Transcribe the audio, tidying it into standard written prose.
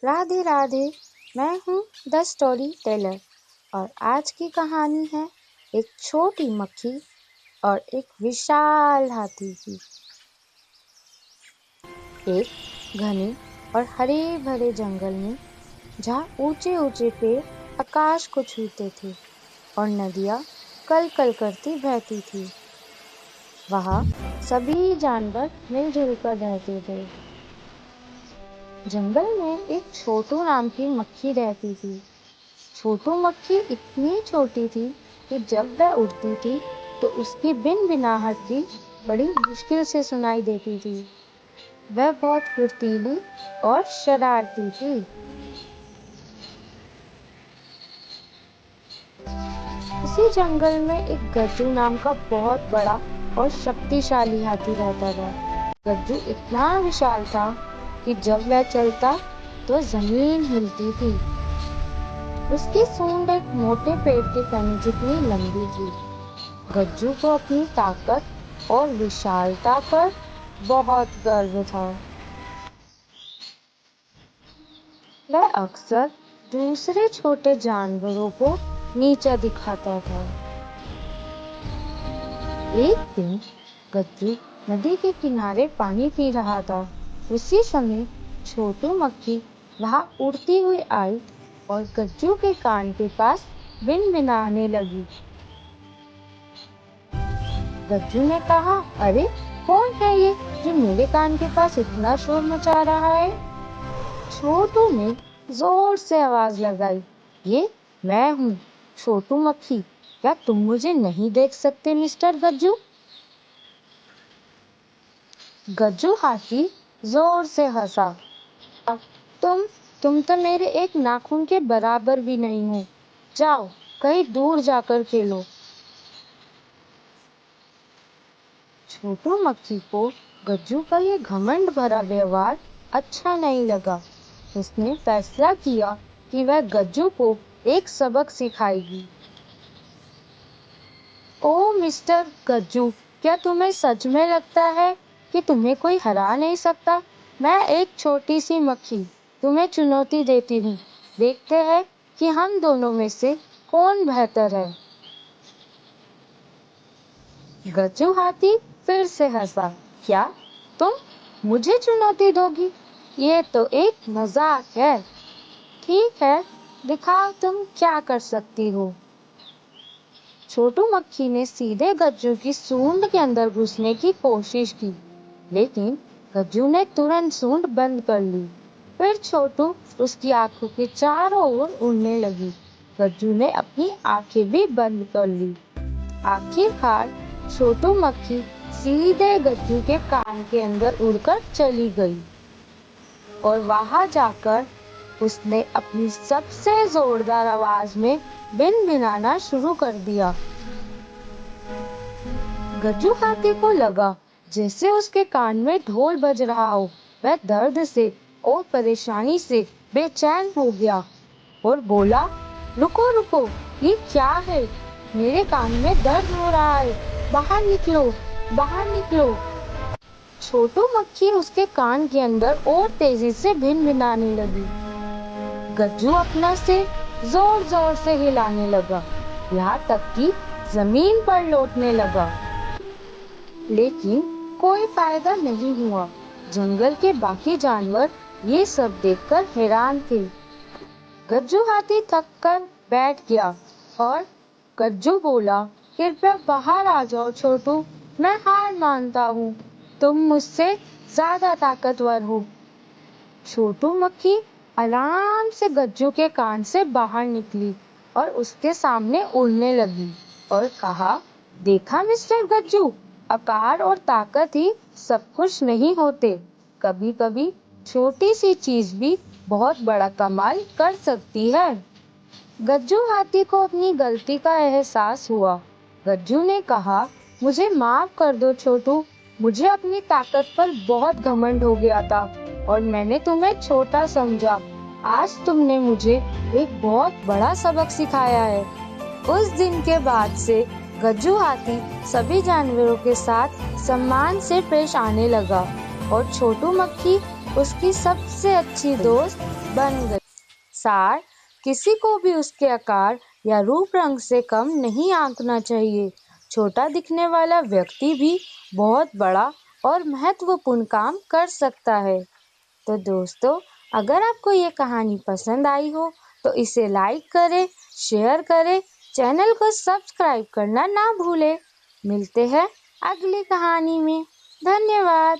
राधे राधे। मैं हूँ the story teller और आज की कहानी है एक छोटी मक्खी और एक विशाल हाथी की। एक घने और हरे भरे जंगल में जहाँ ऊंचे ऊंचे पेड़ आकाश को छूते थे और नदियाँ कल कल करती बहती थी, वहाँ सभी जानवर मिलजुल कर रहते थे। जंगल में एक छोटू नाम की मक्खी रहती थी। छोटू मक्खी इतनी छोटी थी कि जब वह उड़ती थी तो उसकी बिन बिनाहट भी बड़ी मुश्किल से सुनाई देती थी। वह बहुत फुर्तीली और शरारती थी। उसी जंगल में एक गज्जू नाम का बहुत बड़ा और शक्तिशाली हाथी रहता था। गज्जू इतना विशाल था कि जब वह चलता तो जमीन हिलती थी। उसकी सूंड एक मोटे पेड़ के तने जितनी लंबी थी। गज्जू को अपनी ताकत और विशालता पर बहुत गर्व था। वह अक्सर दूसरे छोटे जानवरों को नीचा दिखाता था। एक दिन गज्जू नदी के किनारे पानी पी रहा था। उसी समय छोटू मक्खी वहां उड़ती हुई आई और गज्जू के कान के पास बिनबिनाने लगी। गज्जू ने कहा, अरे कौन है ये जो मेरे कान के पास इतना शोर मचा रहा है? छोटू ने जोर से आवाज लगाई, ये मैं हूँ छोटू मक्खी। क्या तुम मुझे नहीं देख सकते मिस्टर गज्जू? गज्जू हाथी जोर से हंसा। तुम तो मेरे एक नाखून के बराबर भी नहीं हो। जाओ कहीं दूर जाकर खेलो। छोटू मक्खी को गज्जू का ये घमंड भरा व्यवहार अच्छा नहीं लगा। उसने फैसला किया कि वह गज्जू को एक सबक सिखाएगी। ओ मिस्टर गज्जू, क्या तुम्हें सच में लगता है कि तुम्हें कोई हरा नहीं सकता? मैं एक छोटी सी मक्खी तुम्हें चुनौती देती हूँ। देखते हैं कि हम दोनों में से कौन बेहतर है। गज्जू हाथी फिर से हंसा। क्या तुम मुझे चुनौती दोगी? ये तो एक मजाक है। ठीक है, दिखाओ तुम क्या कर सकती हो। छोटू मक्खी ने सीधे गज्जू की सूंड के अंदर घुसने की कोशिश की, लेकिन गज्जू ने तुरंत सूंड बंद कर ली। फिर छोटू उसकी आंखों के चारों ओर उड़ने लगी। गज्जू ने अपनी आंखें भी बंद कर ली। आखिरकार छोटू मक्खी सीधे गज्जू के कान के अंदर उड़कर चली गई और वहां जाकर उसने अपनी सबसे जोरदार आवाज में बिनबिनाना शुरू कर दिया। गज्जू हाथी को लगा जैसे उसके कान में ढोल बज रहा हो। वह दर्द से और परेशानी से बेचैन हो गया और बोला, रुको रुको, ये क्या है? मेरे कान में दर्द हो रहा है। बाहर निकलो, बाहर निकलो। छोटू मक्खी उसके कान के अंदर और तेजी से भिनभिनाने लगी। गज्जू अपना सिर जोर जोर से हिलाने लगा, यहाँ तक कि जमीन पर लौटने लगा। लेकिन कोई फायदा नहीं हुआ। जंगल के बाकी जानवर ये सब देखकर हैरान थे। गज्जू हाथी थक कर बैठ गया और गज्जू बोला, कृपया बाहर आ जाओ छोटू, मैं हार मानता हूँ। तुम मुझसे ज्यादा ताकतवर हो। छोटू मक्खी आराम से गज्जू के कान से बाहर निकली और उसके सामने उड़ने लगी और कहा, देखा मिस्टर गज्जू, आकार और ताकत ही सब कुछ नहीं होते। कभी कभी छोटी सी चीज भी बहुत बड़ा कमाल कर सकती है। गज्जू हाथी को अपनी गलती का एहसास हुआ। गज्जू ने कहा, मुझे माफ कर दो छोटू, मुझे अपनी ताकत पर बहुत घमंड हो गया था और मैंने तुम्हें छोटा समझा। आज तुमने मुझे एक बहुत बड़ा सबक सिखाया है। उस दिन के बाद से गज्जू हाथी सभी जानवरों के साथ सम्मान से पेश आने लगा और छोटू मक्खी उसकी सबसे अच्छी दोस्त बन गई। सार, किसी को भी उसके आकार या रूप रंग से कम नहीं आंकना चाहिए। छोटा दिखने वाला व्यक्ति भी बहुत बड़ा और महत्वपूर्ण काम कर सकता है। तो दोस्तों, अगर आपको ये कहानी पसंद आई हो तो इसे लाइक करें, शेयर करें, चैनल को सब्सक्राइब करना ना भूलें। मिलते हैं अगली कहानी में। धन्यवाद।